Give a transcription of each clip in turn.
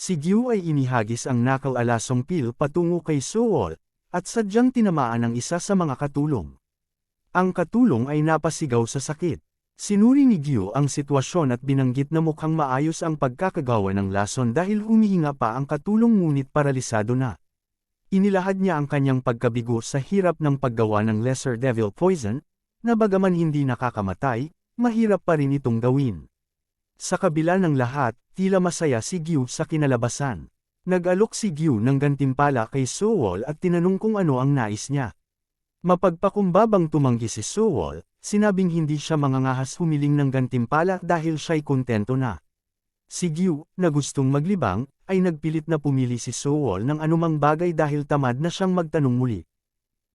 Si Gyu ay inihagis ang nakal-alasong pil patungo kay Sewol, at sadyang tinamaan ang isa sa mga katulong. Ang katulong ay napasigaw sa sakit. Sinuri ni Gyu ang sitwasyon at binanggit na mukhang maayos ang pagkakagawa ng lason dahil humihinga pa ang katulong ngunit paralisado na. Inilahad niya ang kanyang pagkabigo sa hirap ng paggawa ng Lesser Devil Poison, na bagaman hindi nakakamatay, mahirap pa rin itong gawin. Sa kabila ng lahat, tila masaya si Gyu sa kinalabasan. Nag-alok si Gyu ng gantimpala kay Sewol at tinanong kung ano ang nais niya. Mapagpakumbabang tumanggi si Sewol, sinabing hindi siya mangangahas humiling ng gantimpala dahil siya'y kontento na. Si Gyu, na gustong maglibang, ay nagpilit na pumili si Sewol ng anumang bagay dahil tamad na siyang magtanong muli.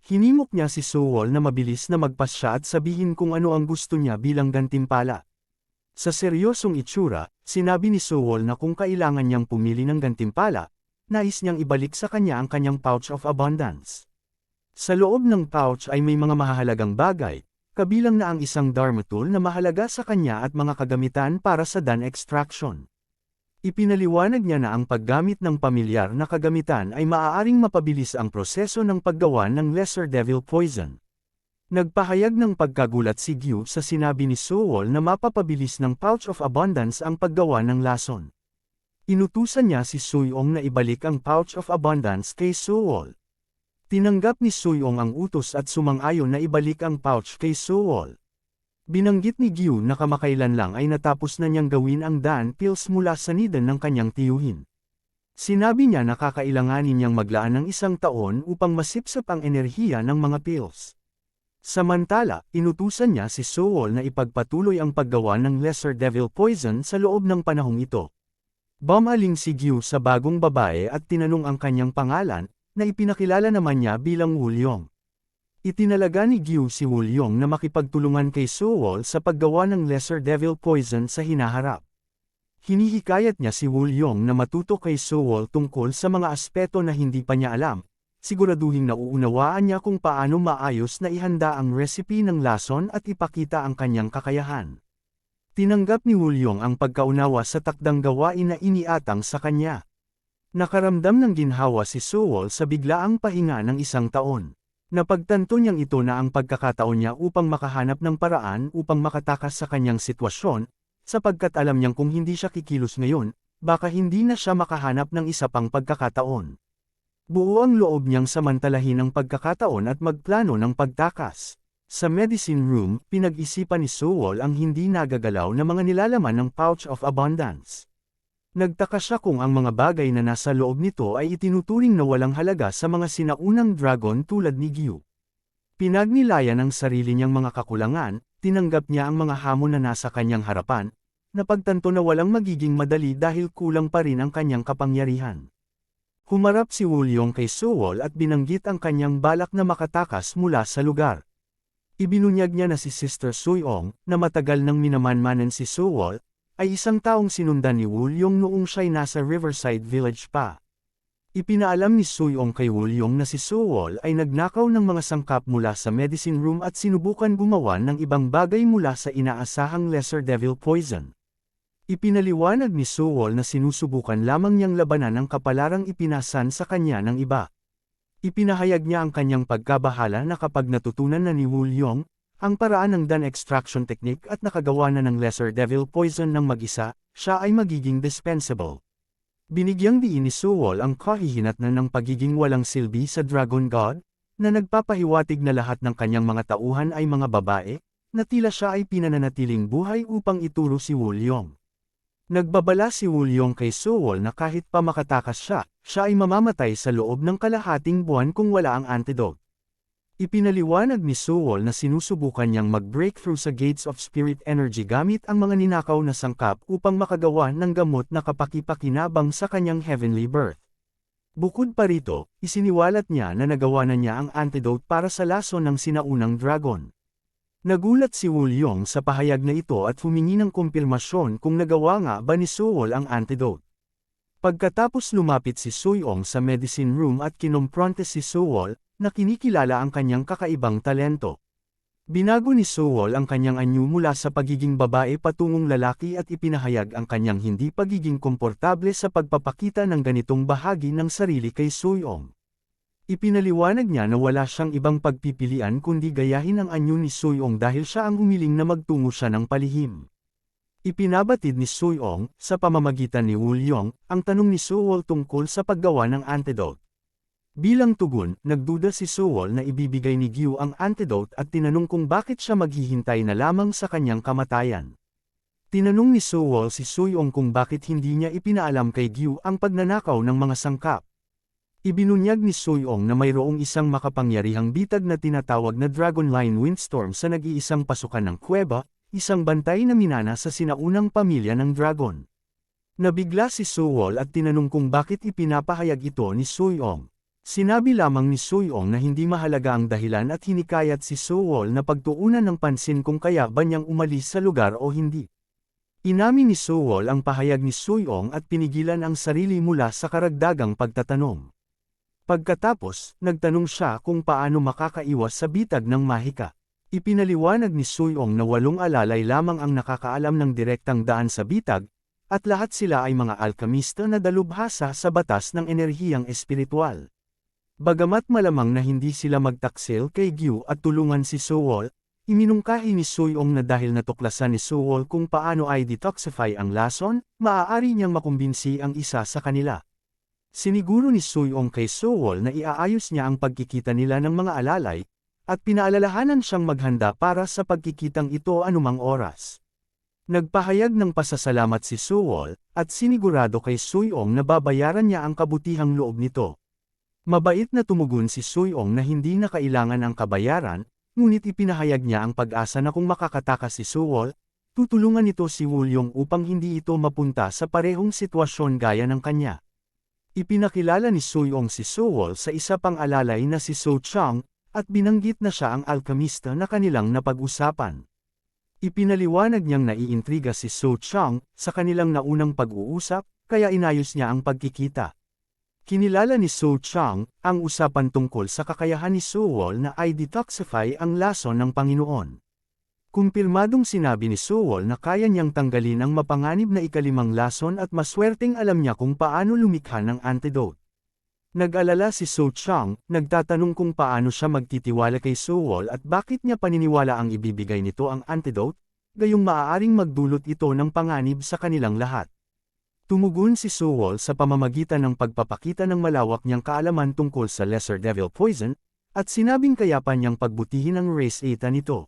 Hinimok niya si Sewol na mabilis na magpasya at sabihin kung ano ang gusto niya bilang gantimpala. Sa seryosong itsura, sinabi ni Sewol na kung kailangan niyang pumili ng gantimpala, nais niyang ibalik sa kanya ang kanyang pouch of abundance. Sa loob ng pouch ay may mga mahahalagang bagay, kabilang na ang isang Dharma tool na mahalaga sa kanya at mga kagamitan para sa Dan extraction. Ipinaliwanag niya na ang paggamit ng pamilyar na kagamitan ay maaaring mapabilis ang proseso ng paggawa ng Lesser Devil Poison. Nagpahayag ng pagkagulat si Gyu sa sinabi ni Sewol na mapapabilis ng Pouch of Abundance ang paggawa ng lason. Inutusan niya si Suyong na ibalik ang Pouch of Abundance kay Sewol. Tinanggap ni Suyong ang utos at sumang-ayon na ibalik ang pouch kay Sewol. Binanggit ni Gyu na kamakailan lang ay natapos na niyang gawin ang Dan pills mula sa nidan ng kanyang tiyuhin. Sinabi niya na kakailanganin niyang maglaan ng 1 taon upang masipsip ang enerhiya ng mga pills. Samantala, inutusan niya si Sewol na ipagpatuloy ang paggawa ng Lesser Devil Poison sa loob ng panahong ito. Bumaling si Gyu sa bagong babae at tinanong ang kanyang pangalan, na ipinakilala naman niya bilang Wulyong. Itinalaga ni Gyu si Wulyong na makipagtulungan kay Sewol sa paggawa ng Lesser Devil Poison sa hinaharap. Hinihikayat niya si Wulyong na matuto kay Sewol tungkol sa mga aspeto na hindi pa niya alam, siguraduhing nauunawaan niya kung paano maayos na ihanda ang recipe ng lason at ipakita ang kanyang kakayahan. Tinanggap ni Wulyong ang pagkaunawa sa takdang gawain na iniatang sa kanya. Nakaramdam ng ginhawa si Sewol sa biglaang pahinga ng 1 taon. Napagtanto niyang ito na ang pagkakataon niya upang makahanap ng paraan upang makatakas sa kanyang sitwasyon, sapagkat alam niyang kung hindi siya kikilos ngayon, baka hindi na siya makahanap ng isa pang pagkakataon. Buo ang loob niyang samantalahin ang pagkakataon at magplano ng pagtakas. Sa medicine room, pinag-isipan ni Sewol ang hindi nagagalaw na mga nilalaman ng Pouch of Abundance. Nagtaka siya kung ang mga bagay na nasa loob nito ay itinuturing na walang halaga sa mga sinaunang dragon tulad ni Gyu. Pinagnilayan ang sarili niyang mga kakulangan, tinanggap niya ang mga hamon na nasa kanyang harapan, napagtanto na walang magiging madali dahil kulang pa rin ang kanyang kapangyarihan. Humarap si Wulyong kay Sewol at binanggit ang kanyang balak na makatakas mula sa lugar. Ibinunyag niya na si Sister Suyong, na matagal nang minamanmanan si Sewol, ay isang taong sinundan ni Wulyong noong siya'y nasa Riverside Village pa. Ipinaalam ni Suyong kay Wulyong na si Sewol ay nagnakaw ng mga sangkap mula sa medicine room at sinubukan gumawa ng ibang bagay mula sa inaasahang Lesser Devil Poison. Ipinaliwanag ni Sewol na sinusubukan lamang niyang labanan ang kapalarang ipinasan sa kanya ng iba. Ipinahayag niya ang kanyang pagkabahala na kapag natutunan na ni Wulyong ang paraan ng Dan extraction technique at nakagawa na ng Lesser Devil Poison ng mag-isa, siya ay magiging dispensable. Binigyang diin ni Sewol ang kahihinatnan ng pagiging walang silbi sa Dragon God, na nagpapahiwatig na lahat ng kanyang mga tauhan ay mga babae, na tila siya ay pinananatiling buhay upang ituro si Wulyong. Nagbabala si Wulyong kay Sewol na kahit pa makatakas siya ay mamamatay sa loob ng kalahating buwan kung wala ang antidote. Ipinaliwanag ni Sewol na sinusubukan niyang mag-breakthrough sa Gates of Spirit Energy gamit ang mga ninakaw na sangkap upang makagawa ng gamot na kapaki-pakinabang sa kanyang heavenly birth. Bukod pa rito, isiniwalat niya na nagawa na niya ang antidote para sa lason ng sinaunang dragon. Nagulat si Wulyong sa pahayag na ito at humingi ng kumpirmasyon kung nagawa nga ba ni Sewol ang antidote. Pagkatapos lumapit si Suyong sa medicine room at kinompronte si Sewol, na kinikilala ang kanyang kakaibang talento. Binago ni Sewol ang kanyang anyo mula sa pagiging babae patungong lalaki at ipinahayag ang kanyang hindi pagiging komportable sa pagpapakita ng ganitong bahagi ng sarili kay Soyong. Ipinaliwanag niya na wala siyang ibang pagpipilian kundi gayahin ang anyo ni Soyong dahil siya ang humiling na magtungo siya ng palihim. Ipinabatid ni Soyong, sa pamamagitan ni Woolyong, ang tanong ni Sewol tungkol sa paggawa ng antidote. Bilang tugon, nagduda si Sewol na ibibigay ni Gyu ang antidote at tinanong kung bakit siya maghihintay na lamang sa kanyang kamatayan. Tinanong ni Sewol si Soyong kung bakit hindi niya ipinaalam kay Gyu ang pagnanakaw ng mga sangkap. Ibinunyag ni Soyong na mayroong isang makapangyarihang bitag na tinatawag na Dragonline Windstorm sa nag-iisang pasukan ng kuweba, isang bantay na minana sa sinaunang pamilya ng dragon. Nabigla si Sewol at tinanong kung bakit ipinapahayag ito ni Soyong. Sinabi lamang ni Soyong na hindi mahalaga ang dahilan at hinikayat si Sewol na pagtuunan ng pansin kung kaya ba niyang umalis sa lugar o hindi. Inamin ni Sewol ang pahayag ni Soyong at pinigilan ang sarili mula sa karagdagang pagtatanong. Pagkatapos, nagtanong siya kung paano makakaiwas sa bitag ng mahika. Ipinaliwanag ni Soyong na 8 alalay lamang ang nakakaalam ng direktang daan sa bitag, at lahat sila ay mga alkamista na dalubhasa sa batas ng enerhiyang espiritual. Bagamat malamang na hindi sila magtaksil kay Gyu at tulungan si Sewol, iminungkahi ni Soyong na dahil natuklasan ni Sewol kung paano ay detoxify ang lason, maaari niyang makumbinsi ang isa sa kanila. Siniguro ni Soyong kay Sewol na iaayos niya ang pagkikita nila ng mga alalay, at pinaalalahanan siyang maghanda para sa pagkikitang ito anumang oras. Nagpahayag ng pasasalamat si Sewol, at sinigurado kay Soyong na babayaran niya ang kabutihang loob nito. Mabait na tumugon si Soyong na hindi na kailangan ang kabayaran, ngunit ipinahayag niya ang pag-asa na kung makakatakas si Sewol, tutulungan nito si Woolyong upang hindi ito mapunta sa parehong sitwasyon gaya ng kanya. Ipinakilala ni Soyong si Sewol sa isa pang alalay na si So Chang, at binanggit na siya ang alkamista na kanilang napag-usapan. Ipinaliwanag niyang naiintriga si So Chang sa kanilang naunang pag-uusap, kaya inayos niya ang pagkikita. Kinilala ni So Chang ang usapan tungkol sa kakayahan ni Sewol na i-detoxify ang lason ng Panginoon. Kumpirmadong sinabi ni Sewol na kaya niyang tanggalin ang mapanganib na ikalimang lason at maswerteng alam niya kung paano lumikha ng antidote. Nag-alala si So Chang, nagtatanong kung paano siya magtitiwala kay Sewol at bakit niya paniniwala ang ibibigay nito ang antidote, gayong maaaring magdulot ito ng panganib sa kanilang lahat. Tumugon si Sewol sa pamamagitan ng pagpapakita ng malawak niyang kaalaman tungkol sa Lesser Devil Poison, at sinabing kaya pa niyang pagbutihin ang race eta nito.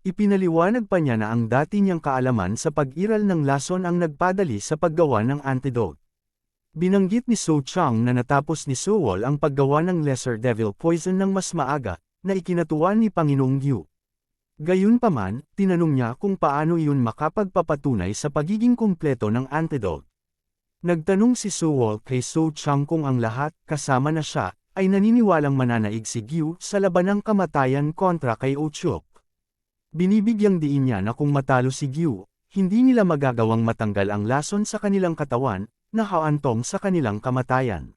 Ipinaliwanag pa niya na ang dati niyang kaalaman sa pag-iral ng lason ang nagpadali sa paggawa ng antidote. Binanggit ni So Chang na natapos ni Sewol ang paggawa ng Lesser Devil Poison ng mas maaga, na ikinatuwa ni Panginoong Gyu. Gayunpaman, tinanong niya kung paano iyon makapagpapatunay sa pagiging kumpleto ng antidote. Nagtanong si Sewol kay So Chang kung ang lahat, kasama na siya, ay naniniwalang mananaig si Gyu sa labanang kamatayan kontra kay Ochuok. Binibigyang diin niya na kung matalo si Gyu, hindi nila magagawang matanggal ang lason sa kanilang katawan, na haantong sa kanilang kamatayan.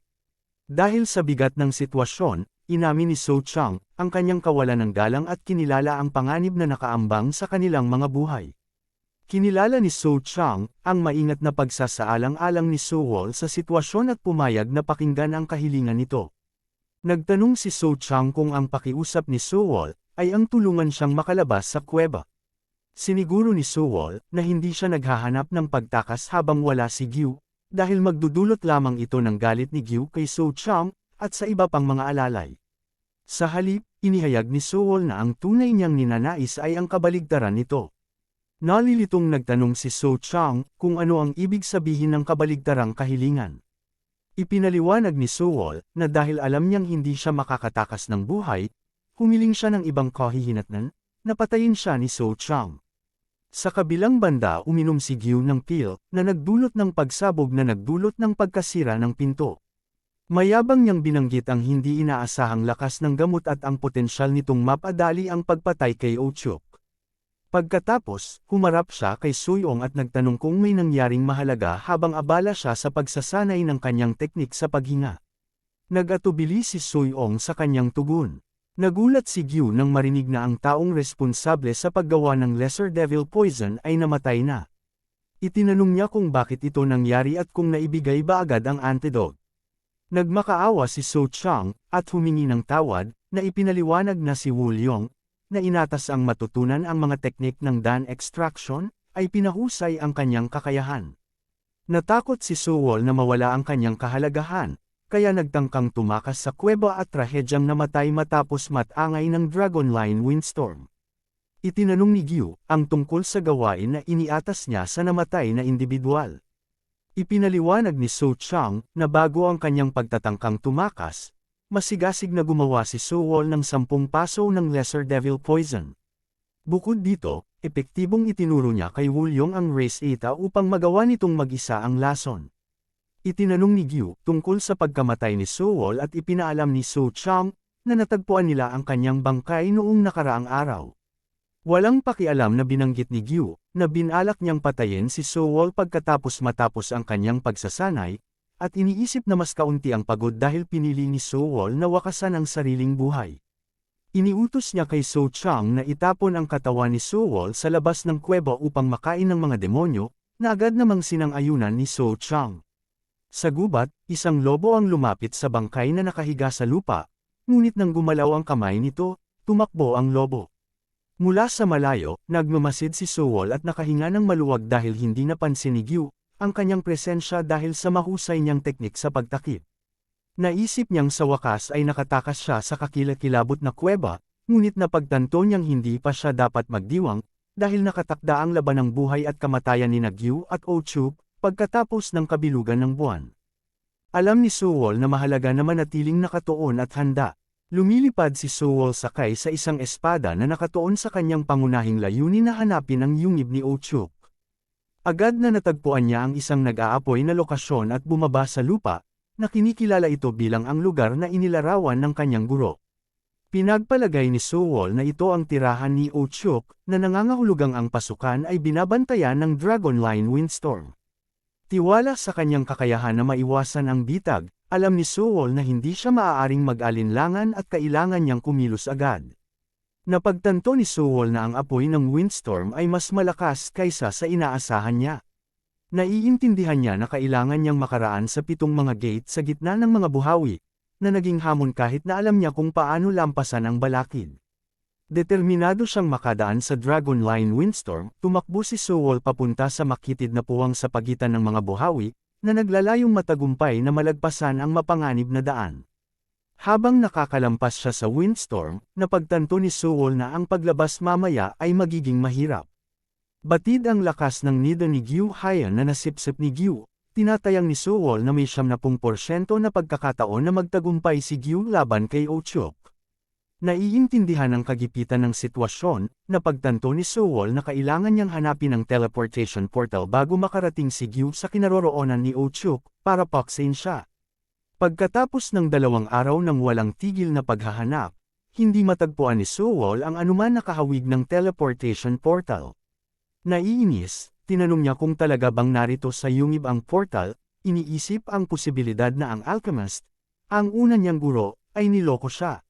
Dahil sa bigat ng sitwasyon, inamin ni So Chang ang kanyang kawalan ng galang at kinilala ang panganib na nakaambang sa kanilang mga buhay. Kinilala ni So Chang ang maingat na pagsasaalang-alang ni Sewol sa sitwasyon at pumayag na pakinggan ang kahilingan nito. Nagtanong si So Chang kung ang pakiusap ni Sewol ay ang tulungan siyang makalabas sa kuweba. Siniguro ni Sewol na hindi siya naghahanap ng pagtakas habang wala si Gyu, dahil magdudulot lamang ito ng galit ni Gyu kay So Chang at sa iba pang mga alalay. Sa halip, inihayag ni Sewol na ang tunay niyang ninanais ay ang kabaligtaran nito. Nalilitong nagtanong si So Chang kung ano ang ibig sabihin ng kabaligtarang kahilingan. Ipinaliwanag ni Sewol na dahil alam niyang hindi siya makakatakas ng buhay, humiling siya ng ibang kahihinatnan, napatayin siya ni So Chang. Sa kabilang banda uminom si Gyu ng pill na nagdulot ng pagsabog na nagdulot ng pagkasira ng pinto. Mayabang niyang binanggit ang hindi inaasahang lakas ng gamot at ang potensyal nitong mapadali ang pagpatay kay Ochuok. Pagkatapos, humarap siya kay Soyong at nagtanong kung may nangyaring mahalaga habang abala siya sa pagsasanay ng kanyang teknik sa paghinga. Nag-atubili si Soyong sa kanyang tugon. Nagulat si Gyu nang marinig na ang taong responsable sa paggawa ng Lesser Devil Poison ay namatay na. Itinanong niya kung bakit ito nangyari at kung naibigay ba agad ang antidote. Nagmakaawa si So Chang, at humingi ng tawad, na ipinaliwanag na si Wu Liong, na inatas ang matutunan ang mga teknik ng Dan extraction, ay pinahusay ang kanyang kakayahan. Natakot si Sowol na mawala ang kanyang kahalagahan, kaya nagtangkang tumakas sa kuweba at trahedyang namatay matapos matangay ng Dragonline Windstorm. Itinanong ni Gyu ang tungkol sa gawain na iniatas niya sa namatay na individual. Ipinaliwanag ni So Chang na bago ang kanyang pagtatangkang tumakas, masigasig na gumawa si Sowol ng 10 paso ng Lesser Devil Poison. Bukod dito, epektibong itinuro niya kay Wu Liong ang Race Eta upang magawa nitong mag-isa ang lason. Itinanong ni Gyu tungkol sa pagkamatay ni Sowol at ipinaalam ni So Chang na natagpuan nila ang kanyang bangkay noong nakaraang araw. Walang pakialam na binanggit ni Gyu na binalak niyang patayin si Sowol matapos ang kanyang pagsasanay, at iniisip na mas kaunti ang pagod dahil pinili ni Sowol na wakasan ang sariling buhay. Iniutos niya kay So Chang na itapon ang katawan ni Sowol sa labas ng kuweba upang makain ng mga demonyo, na agad namang sinang-ayunan ni So Chang. Sa gubat, isang lobo ang lumapit sa bangkay na nakahiga sa lupa, ngunit nang gumalaw ang kamay nito, tumakbo ang lobo. Mula sa malayo, nagmamasid si Sowol at nakahinga ng maluwag dahil hindi napansin ni Gyu ang kanyang presensya dahil sa mahusay niyang teknik sa pagtakip. Naisip niyang sa wakas ay nakatakas siya sa kakilakilabot na kuweba, ngunit napagtanto niyang hindi pa siya dapat magdiwang, dahil nakatakda ang laban ng buhay at kamatayan ni Gyu at Ochup, pagkatapos ng kabilugan ng buwan. Alam ni Sowol na mahalaga na manatiling nakatuon at handa. Lumilipad si Sowol sakay sa isang espada na nakatuon sa kanyang pangunahing layunin na hanapin ang yungib ni Ochup. Agad na natagpuan niya ang isang nag-aapoy na lokasyon at bumaba sa lupa, na kinikilala ito bilang ang lugar na inilarawan ng kanyang guro. Pinagpalagay ni Sowol na ito ang tirahan ni Ochup, na nangangahulugang ang pasukan ay binabantayan ng Dragonline Windstorm. Tiwala sa kanyang kakayahan na maiwasan ang bitag, alam ni Sowol na hindi siya maaaring mag-alinlangan at kailangan niyang kumilos agad. Napagtanto ni Sowol na ang apoy ng Windstorm ay mas malakas kaysa sa inaasahan niya. Naiintindihan niya na kailangan niyang makaraan sa 7 mga gate sa gitna ng mga buhawi, na naging hamon kahit na alam niya kung paano lampasan ang balakid. Determinado siyang makadaan sa Dragonline Windstorm, tumakbo si Sowol papunta sa makitid na puwang sa pagitan ng mga buhawi, na naglalayong matagumpay na malagpasan ang mapanganib na daan. Habang nakakalampas siya sa Windstorm, napagtanto ni Sowol na ang paglabas mamaya ay magiging mahirap. Batid ang lakas ng nida ni Gyu Haiyan na nasipsip ni Gyu, tinatayang ni Sowol na may 70% na pagkakataon na magtagumpay si Gyu laban kay Ochup. Naiintindihan ang kagipitan ng sitwasyon, napagtanto ni Sowol na kailangan niyang hanapin ang teleportation portal bago makarating si Gyu sa kinaroroonan ni Ochup, para paksain siya. Pagkatapos ng 2 araw ng walang tigil na paghahanap, hindi matagpuan ni Sowol ang anuman nakahawig ng teleportation portal. Naiinis, tinanong niya kung talaga bang narito sa yungib ang portal, iniisip ang posibilidad na ang alchemist, ang una niyang guro, ay niloko siya.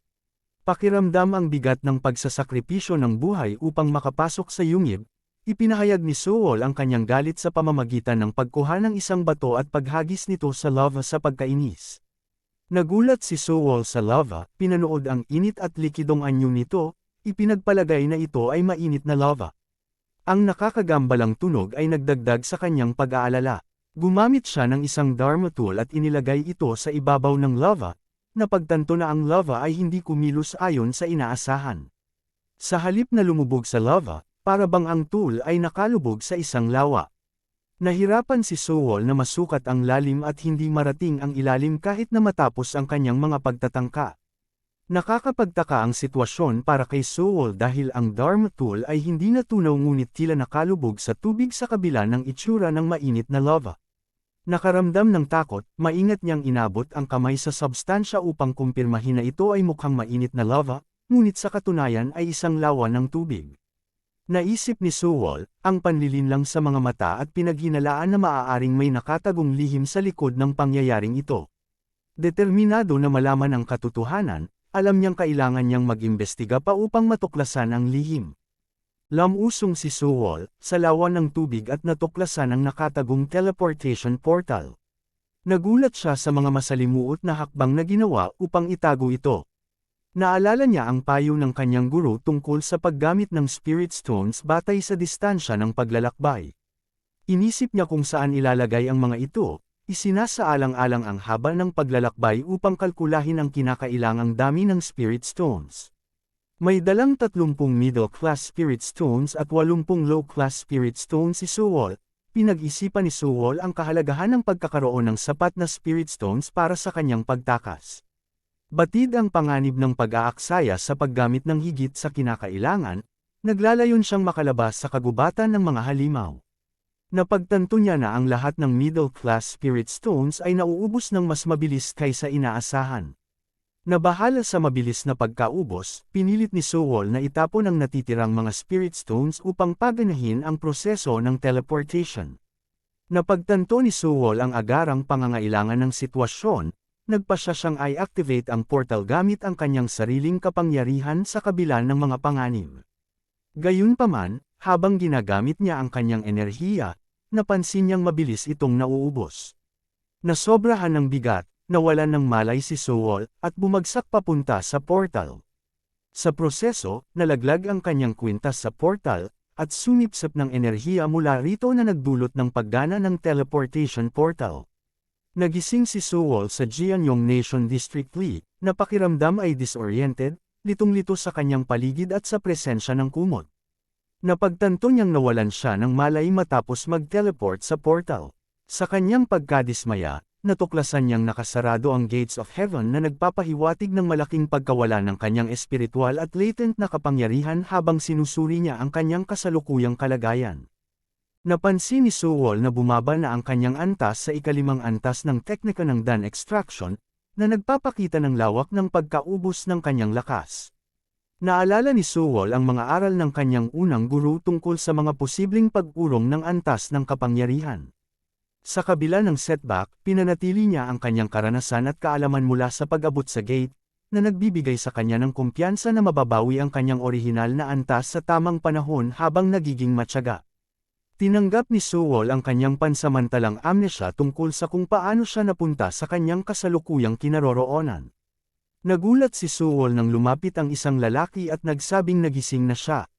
Pakiramdam ang bigat ng pagsasakripisyo ng buhay upang makapasok sa yungib, ipinahayag ni Sowol ang kanyang galit sa pamamagitan ng pagkuha ng isang bato at paghagis nito sa lava sa pagkainis. Nagulat si Sowol sa lava, pinanood ang init at likidong anyo nito, ipinagpalagay na ito ay mainit na lava. Ang nakakagambalang tunog ay nagdagdag sa kanyang pag-aalala. Gumamit siya ng isang Dharma tool at inilagay ito sa ibabaw ng lava, napagtanto na ang lava ay hindi kumilos ayon sa inaasahan. Sa halip na lumubog sa lava, para bang ang tool ay nakalubog sa isang lawa. Nahirapan si Sowol na masukat ang lalim at hindi marating ang ilalim kahit na matapos ang kanyang mga pagtatangka. Nakakapagtaka ang sitwasyon para kay Sowol dahil ang Dharma tool ay hindi natunaw ngunit tila nakalubog sa tubig sa kabila ng itsura ng mainit na lava. Nakaramdam ng takot, maingat niyang inabot ang kamay sa substansya upang kumpirmahin na ito ay mukhang mainit na lava, ngunit sa katunayan ay isang lawa ng tubig. Naisip ni Sowol, ang panlilinlang sa mga mata at pinaghinalaan na maaaring may nakatagong lihim sa likod ng pangyayaring ito. Determinado na malaman ang katotohanan, alam niyang kailangan niyang mag-imbestiga pa upang matuklasan ang lihim. Lamusong si Suwol, sa lawa ng tubig at natuklasan ang nakatagong teleportation portal. Nagulat siya sa mga masalimuot na hakbang na ginawa upang itago ito. Naalala niya ang payo ng kanyang guro tungkol sa paggamit ng Spirit Stones batay sa distansya ng paglalakbay. Inisip niya kung saan ilalagay ang mga ito, isinasaalang-alang ang haba ng paglalakbay upang kalkulahin ang kinakailangang dami ng Spirit Stones. May dalang 30 middle-class Spirit Stones at 80 low-class Spirit Stones si Suwol. Pinag-isipan ni Suwol ang kahalagahan ng pagkakaroon ng sapat na Spirit Stones para sa kanyang pagtakas. Batid ang panganib ng pag-aaksaya sa paggamit ng higit sa kinakailangan, naglalayon siyang makalabas sa kagubatan ng mga halimaw. Napagtanto niya na ang lahat ng middle-class Spirit Stones ay nauubos ng mas mabilis kaysa inaasahan. Nabahala sa mabilis na pagkaubos, pinilit ni Suwol na itapon ang natitirang mga Spirit Stones upang paganahin ang proseso ng teleportation. Napagtanto ni Suwol ang agarang pangangailangan ng sitwasyon, nagpasya siyang i-activate ang portal gamit ang kanyang sariling kapangyarihan sa kabila ng mga panganib. Gayunpaman, habang ginagamit niya ang kanyang enerhiya, napansin niyang mabilis itong nauubos. Nasobrahan ng bigat, nawalan ng malay si Suwol, at bumagsak papunta sa portal. Sa proseso, nalaglag ang kanyang kwintas sa portal, at sumipsip ng enerhiya mula rito na nagdulot ng paggana ng teleportation portal. Nagising si Suwol sa Jianyong Nation District Li, na pakiramdam ay disoriented, litong-lito sa kanyang paligid at sa presensya ng kumot. Napagtanto niyang nawalan siya ng malay matapos mag-teleport sa portal. Sa kanyang pagkadismaya, natuklasan niyang nakasarado ang gates of heaven na nagpapahiwatig ng malaking pagkawala ng kanyang espiritual at latent na kapangyarihan habang sinusuri niya ang kanyang kasalukuyang kalagayan. Napansin ni Suwol na bumaba na ang kanyang antas sa ikalimang antas ng teknika ng Dan Extraction, na nagpapakita ng lawak ng pagkaubos ng kanyang lakas. Naalala ni Suwol ang mga aral ng kanyang unang guro tungkol sa mga posibleng pag-urong ng antas ng kapangyarihan. Sa kabila ng setback, pinanatili niya ang kanyang karanasan at kaalaman mula sa pag-abot sa gate, na nagbibigay sa kanya ng kumpiyansa na mababawi ang kanyang orihinal na antas sa tamang panahon habang nagiging matyaga. Tinanggap ni Suwol ang kanyang pansamantalang amnesia tungkol sa kung paano siya napunta sa kanyang kasalukuyang kinaroroonan. Nagulat si Suwol nang lumapit ang isang lalaki at nagsabing nagising na siya.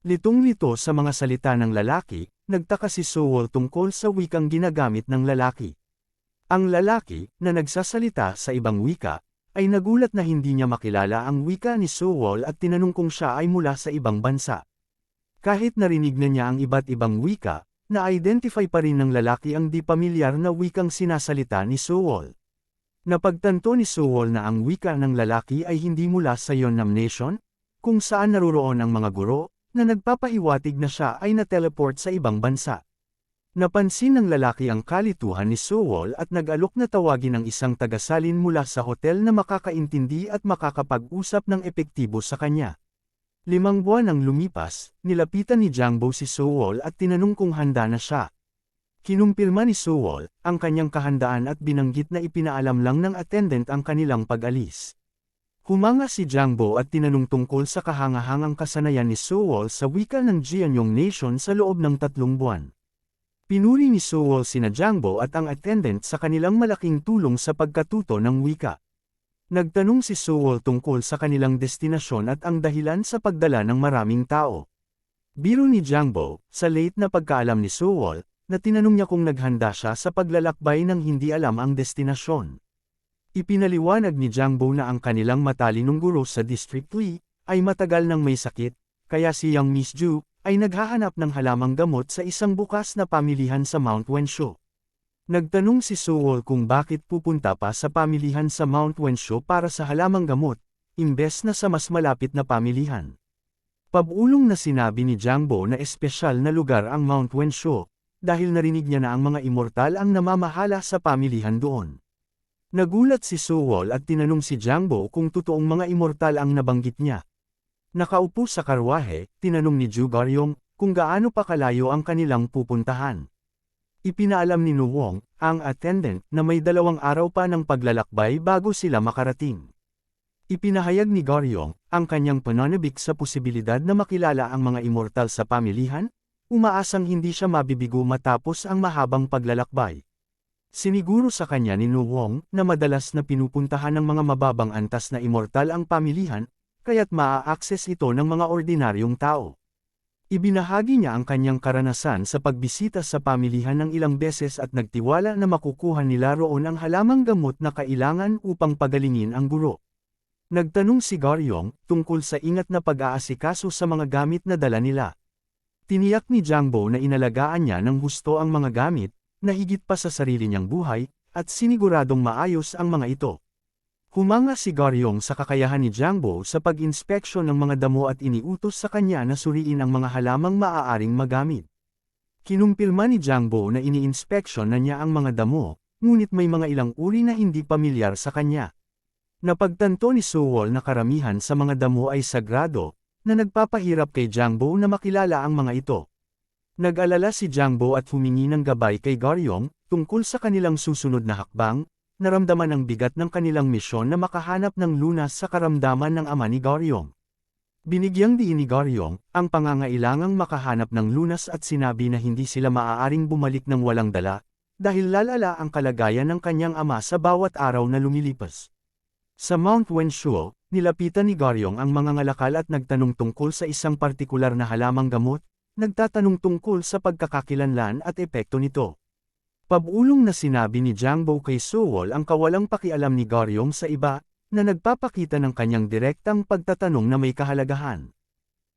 Litong-lito sa mga salita ng lalaki, nagtaka si Suwol tungkol sa wikang ginagamit ng lalaki. Ang lalaki, na nagsasalita sa ibang wika, ay nagulat na hindi niya makilala ang wika ni Suwol at tinanong kung siya ay mula sa ibang bansa. Kahit narinig na niya ang iba't ibang wika, na-identify pa rin ng lalaki ang di pamilyar na wikang sinasalita ni Suwol. Napagtanto ni Suwol na ang wika ng lalaki ay hindi mula sa Yeonnam Nation, kung saan naruroon ang mga guro, na nagpapahiwatig na siya ay na-teleport sa ibang bansa. Napansin ng lalaki ang kalituhan ni Suwol at nag-alok na tawagin ang isang tagasalin mula sa hotel na makakaintindi at makakapag-usap ng epektibo sa kanya. 5 buwan ang lumipas, nilapitan ni Jangbo si Suwol at tinanong kung handa na siya. Kinumpirma ni Suwol ang kanyang kahandaan at binanggit na ipinaalam lang ng attendant ang kanilang pag-alis. Humanga si Jangbo at tinanong tungkol sa kahangahangang kasanayan ni Suwol sa wika ng Jianyong Nation sa loob ng 3 buwan. Pinuri ni Suwol sina Jangbo at ang attendant sa kanilang malaking tulong sa pagkatuto ng wika. Nagtanong si Suwol tungkol sa kanilang destinasyon at ang dahilan sa pagdala ng maraming tao. Biro ni Jangbo, sa late na pagkaalam ni Suwol, na tinanong niya kung naghanda siya sa paglalakbay nang hindi alam ang destinasyon. Ipinaliwanag ni Jangbo na ang kanilang matalinong guro sa District Li, ay matagal nang may sakit, kaya si Yang Miss Ju, ay naghahanap ng halamang gamot sa isang bukas na pamilihan sa Mount Wenshu. Nagtanong si Suwol kung bakit pupunta pa sa pamilihan sa Mount Wenshu para sa halamang gamot, imbes na sa mas malapit na pamilihan. Pabulong na sinabi ni Jangbo na espesyal na lugar ang Mount Wenshu, dahil narinig niya na ang mga immortal ang namamahala sa pamilihan doon. Nagulat si Suwol at tinanong si Jangbo kung totoong mga immortal ang nabanggit niya. Nakaupo sa karwahe, tinanong ni Ju Garyong kung gaano pa kalayo ang kanilang pupuntahan. Ipinaalam ni Nuwong, ang attendant, na may 2 araw pa ng paglalakbay bago sila makarating. Ipinahayag ni Goryong ang kanyang pananabik sa posibilidad na makilala ang mga immortal sa pamilihan, umaasang hindi siya mabibigo matapos ang mahabang paglalakbay. Siniguro sa kanya ni Nuwong na madalas na pinupuntahan ng mga mababang antas na immortal ang pamilihan, kaya't maa-access ito ng mga ordinaryong tao. Ibinahagi niya ang kanyang karanasan sa pagbisita sa pamilihan ng ilang beses at nagtiwala na makukuha nila roon ang halamang gamot na kailangan upang pagalingin ang guro. Nagtanong si Goryong tungkol sa ingat na pag-aasikaso sa mga gamit na dala nila. Tiniyak ni Jangbo na inalagaan niya ng husto ang mga gamit, na higit pa sa sarili niyang buhay, at siniguradong maayos ang mga ito. Humanga si Goryong sa kakayahan ni Jangbo sa pag-inspeksyon ng mga damo at iniutos sa kanya na suriin ang mga halamang maaaring magamit. Kinumpirma ni Jangbo na ini-inspeksyon na niya ang mga damo, ngunit may mga ilang uri na hindi pamilyar sa kanya. Napagtanto ni Sewol na karamihan sa mga damo ay sagrado, na nagpapahirap kay Jangbo na makilala ang mga ito. Nag-alala si Jangbo at humingi ng gabay kay Goryong tungkol sa kanilang susunod na hakbang, naramdaman ang bigat ng kanilang misyon na makahanap ng lunas sa karamdaman ng ama ni Goryong. Binigyang diin ni Goryong ang pangangailangang makahanap ng lunas at sinabi na hindi sila maaaring bumalik ng walang dala, dahil lalala ang kalagayan ng kanyang ama sa bawat araw na lumilipas. Sa Mount Wenshuo, nilapitan ni Goryong ang mga ngalakal at nagtanong tungkol sa isang partikular na halamang gamot, nagtatanong tungkol sa pagkakakilanlan at epekto nito. Pabulong na sinabi ni Jangbo kay Sewol ang kawalang pakialam ni Goryong sa iba, na nagpapakita ng kanyang direktang pagtatanong na may kahalagahan.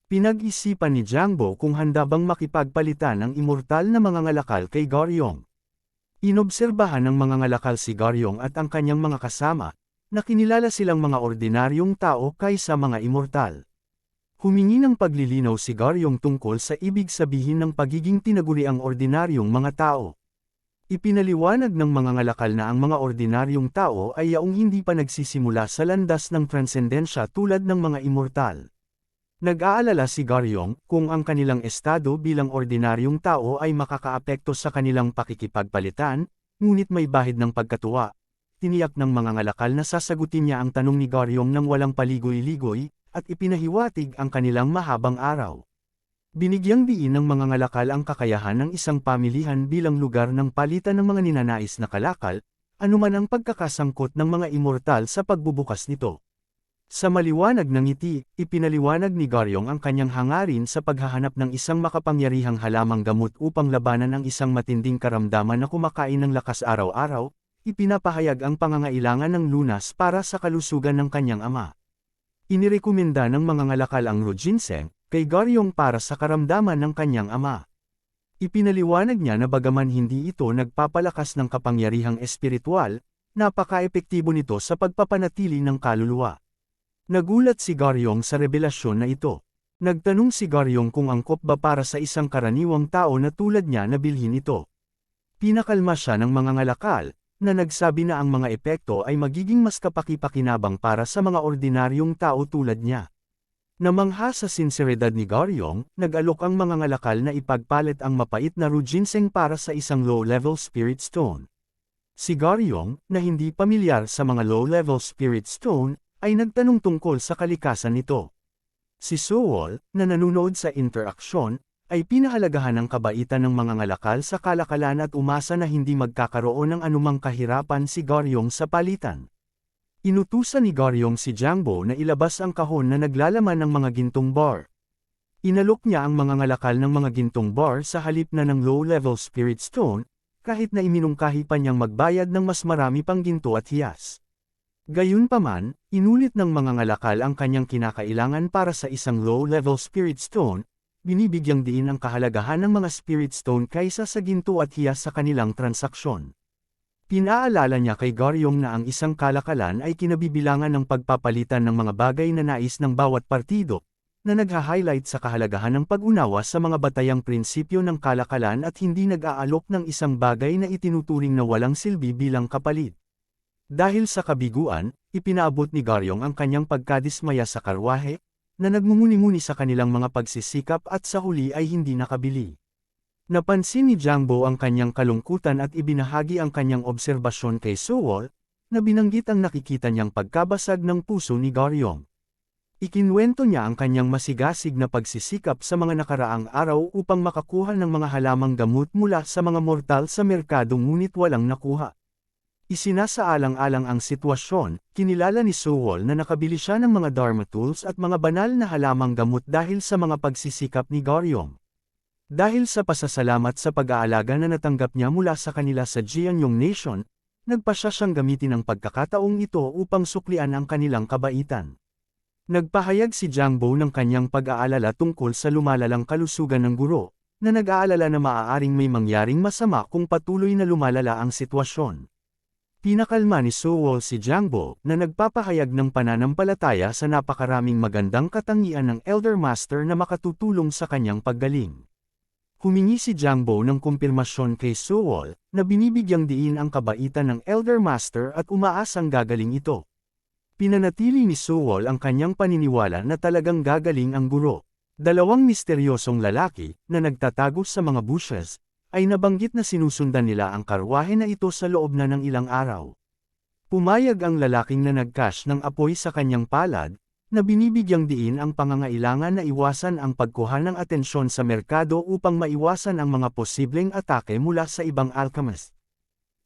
Pinag-isipan ni Jangbo kung handa bang makipagpalitan ang immortal na mga ngalakal kay Goryong. Inobserbahan ng mga ngalakal si Goryong at ang kanyang mga kasama, na kinilala silang mga ordinaryong tao kaysa mga immortal. Humingi ng paglilinaw si Goryong tungkol sa ibig sabihin ng pagiging tinaguriang ordinaryong mga tao. Ipinaliwanag ng mga ngalakal na ang mga ordinaryong tao ay yaong hindi pa nagsisimula sa landas ng transcendensya tulad ng mga immortal. Nag-aalala si Goryong kung ang kanilang estado bilang ordinaryong tao ay makakaapekto sa kanilang pakikipagpalitan, ngunit may bahid ng pagkatuwa. Tiniyak ng mga ngalakal na sasagutin niya ang tanong ni Goryong nang walang paligoy-ligoy, at ipinahiwatig ang kanilang mahabang araw. Binigyang diin ng mga ngalakal ang kakayahan ng isang pamilihan bilang lugar ng palitan ng mga ninanais na kalakal, anuman ang pagkakasangkot ng mga immortal sa pagbubukas nito. Sa maliwanag ng ngiti, ipinaliwanag ni Goryong ang kanyang hangarin sa paghahanap ng isang makapangyarihang halamang gamot upang labanan ang isang matinding karamdaman na kumakain ng lakas araw-araw, ipinapahayag ang pangangailangan ng lunas para sa kalusugan ng kanyang ama. Inirekomenda ng mga ngalakal ang Rojinseng kay Goryong para sa karamdaman ng kanyang ama. Ipinaliwanag niya na bagaman hindi ito nagpapalakas ng kapangyarihang espiritual, napaka-epektibo nito sa pagpapanatili ng kaluluwa. Nagulat si Goryong sa revelasyon na ito. Nagtanong si Goryong kung angkop ba para sa isang karaniwang tao na tulad niya na bilhin ito. Pinakalma siya ng mga ngalakal, na nagsabi na ang mga epekto ay magiging mas kapaki-pakinabang para sa mga ordinaryong tao tulad niya. Namangha sa sinseridad ni Goryong, nag-alok ang mga ngalakal na ipagpalit ang mapait na Rojinseng para sa isang low-level spirit stone. Si Goryong, na hindi pamilyar sa mga low-level spirit stone, ay nagtanong tungkol sa kalikasan nito. Si Sewol, na nanonood sa interaksyon, ay pinahalagahan ng kabaitan ng mga ngalakal sa kalakalan at umasa na hindi magkakaroon ng anumang kahirapan si Goryong sa palitan. Inutusan ni Goryong si Jangbo na ilabas ang kahon na naglalaman ng mga gintong bar. Inalok niya ang mga ngalakal ng mga gintong bar sa halip na ng low-level spirit stone, kahit na iminungkahi pa niyang magbayad ng mas marami pang ginto at hiyas. Gayunpaman, inulit ng mga ngalakal ang kanyang kinakailangan para sa isang low-level spirit stone, binibigyang diin ang kahalagahan ng mga spirit stone kaysa sa ginto at hiyas sa kanilang transaksyon. Pinaalala niya kay Goryong na ang isang kalakalan ay kinabibilangan ng pagpapalitan ng mga bagay na nais ng bawat partido, na nagha-highlight sa kahalagahan ng pag-unawa sa mga batayang prinsipyo ng kalakalan at hindi nag-aalok ng isang bagay na itinuturing na walang silbi bilang kapalit. Dahil sa kabiguan, ipinaabot ni Goryong ang kanyang pagkadismaya sa karwahe, na nagmumuni-muni sa kanilang mga pagsisikap at sa huli ay hindi nakabili. Napansin ni Jangbo ang kanyang kalungkutan at ibinahagi ang kanyang obserbasyon kay Sewol, na binanggit ang nakikita niyang pagkabasag ng puso ni Goryong. Ikinwento niya ang kanyang masigasig na pagsisikap sa mga nakaraang araw upang makakuha ng mga halamang gamot mula sa mga mortal sa merkado ngunit walang nakuha. Isinasaalang-alang ang sitwasyon, kinilala ni Sewol na nakabili siya ng mga Dharma tools at mga banal na halamang gamot dahil sa mga pagsisikap ni Goryong. Dahil sa pasasalamat sa pag-aalaga na natanggap niya mula sa kanila sa Jianyong Nation, nagpasya siyang gamitin ang pagkakataong ito upang suklian ang kanilang kabaitan. Nagpahayag si Jiang Bo ng kanyang pag-aalala tungkol sa lumalalang kalusugan ng guro, na nag-aalala na maaaring may mangyaring masama kung patuloy na lumalala ang sitwasyon. Pinakalma ni Sewol si Jiang Bo na nagpapahayag ng pananampalataya sa napakaraming magandang katangian ng Elder Master na makatutulong sa kanyang paggaling. Humingi si Jiang Bo ng kumpirmasyon kay Sewol na binibigyang diin ang kabaitan ng Elder Master at umaasang gagaling ito. Pinanatili ni Sewol ang kanyang paniniwala na talagang gagaling ang guro. Dalawang misteryosong lalaki, na nagtatago sa mga bushes, ay nabanggit na sinusundan nila ang karwahe na ito sa loob na ng ilang araw. Pumayag ang lalaking na nagcash ng apoy sa kanyang palad, na binibigyang diin ang pangangailangan na iwasan ang pagkuha ng atensyon sa merkado upang maiwasan ang mga posibleng atake mula sa ibang alchemist.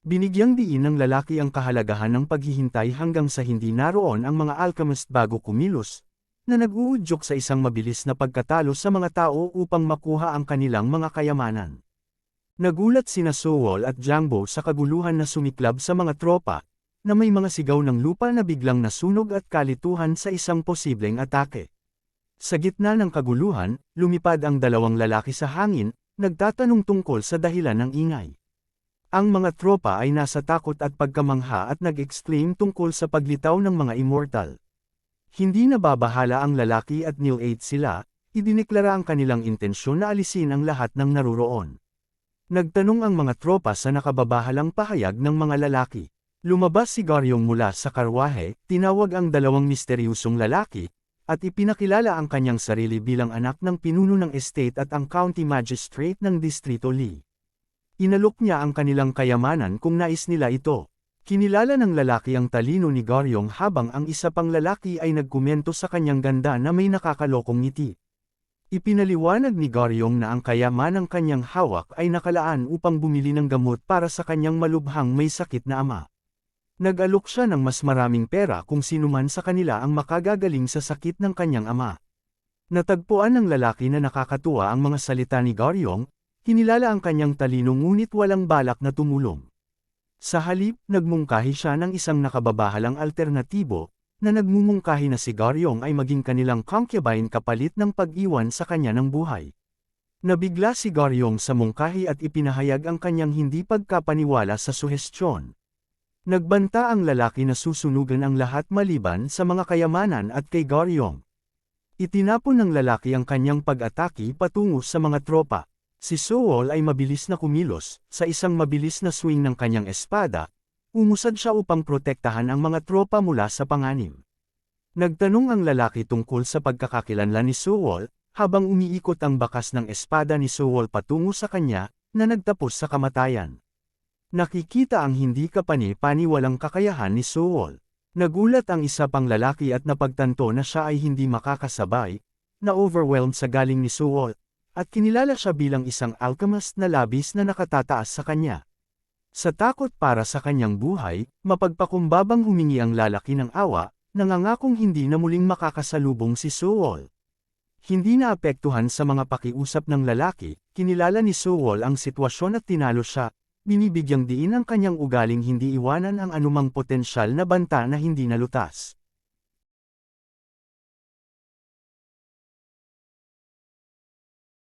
Binigyang diin ng lalaki ang kahalagahan ng paghihintay hanggang sa hindi naroon ang mga alchemist bago kumilos, na nag-uudyok sa isang mabilis na pagkatalo sa mga tao upang makuha ang kanilang mga kayamanan. Nagulat sina Sewol at Jiang Bo sa kaguluhan na sumiklab sa mga tropa, na may mga sigaw ng lupa na biglang nasunog at kalituhan sa isang posibleng atake. Sa gitna ng kaguluhan, lumipad ang dalawang lalaki sa hangin, nagtatanong tungkol sa dahilan ng ingay. Ang mga tropa ay nasa takot at pagkamangha at nag-exclaim tungkol sa paglitaw ng mga immortal. Hindi nababahala ang lalaki at nil-aid sila, idineklara ang kanilang intensyon na alisin ang lahat ng naruroon. Nagtanong ang mga tropa sa nakababahalang pahayag ng mga lalaki. Lumabas si Goryong mula sa karwahe, tinawag ang dalawang misteryosong lalaki, at ipinakilala ang kanyang sarili bilang anak ng pinuno ng estate at ang county magistrate ng Distrito Li. Inalok niya ang kanilang kayamanan kung nais nila ito. Kinilala ng lalaki ang talino ni Goryong habang ang isa pang lalaki ay nagkomento sa kanyang ganda na may nakakalokong ngiti. Ipinaliwanag ni Goryong na ang kayamanang kanyang hawak ay nakalaan upang bumili ng gamot para sa kanyang malubhang may sakit na ama. Nag-alok siya ng mas maraming pera kung sinuman sa kanila ang makagagaling sa sakit ng kanyang ama. Natagpuan ng lalaki na nakakatuwa ang mga salita ni Goryong, kinilala ang kanyang talino ngunit walang balak na tumulong. Sa halip, nagmungkahi siya ng isang nakababahalang alternatibo, na nagmumungkahi na si Goryong ay maging kanilang concubine kapalit ng pag-iwan sa kanya ng buhay. Nabigla si Goryong sa mungkahi at ipinahayag ang kanyang hindi pagkapaniwala sa suhestyon. Nagbanta ang lalaki na susunugan ang lahat maliban sa mga kayamanan at kay Goryong. Itinapon ng lalaki ang kanyang pag-atake patungo sa mga tropa. Si Sewol ay mabilis na kumilos, sa isang mabilis na swing ng kanyang espada, umusad siya upang protektahan ang mga tropa mula sa panganib. Nagtanong ang lalaki tungkol sa pagkakakilanlan ni Sewol, habang umiikot ang bakas ng espada ni Sewol patungo sa kanya, na nagtapos sa kamatayan. Nakikita ang hindi kapani-paniwalang kakayahan ni Sewol. Nagulat ang isa pang lalaki at napagtanto na siya ay hindi makakasabay, na overwhelmed sa galing ni Sewol, at kinilala siya bilang isang alchemist na labis na nakatataas sa kanya. Sa takot para sa kanyang buhay, mapagpakumbabang humingi ang lalaki ng awa, nangangakong hindi na muling makakasalubong si Sewol. Hindi naapektuhan sa mga pakiusap ng lalaki, kinilala ni Sewol ang sitwasyon at tinalo siya, binibigyang diin ang kanyang ugaling hindi iwanan ang anumang potensyal na banta na hindi nalutas.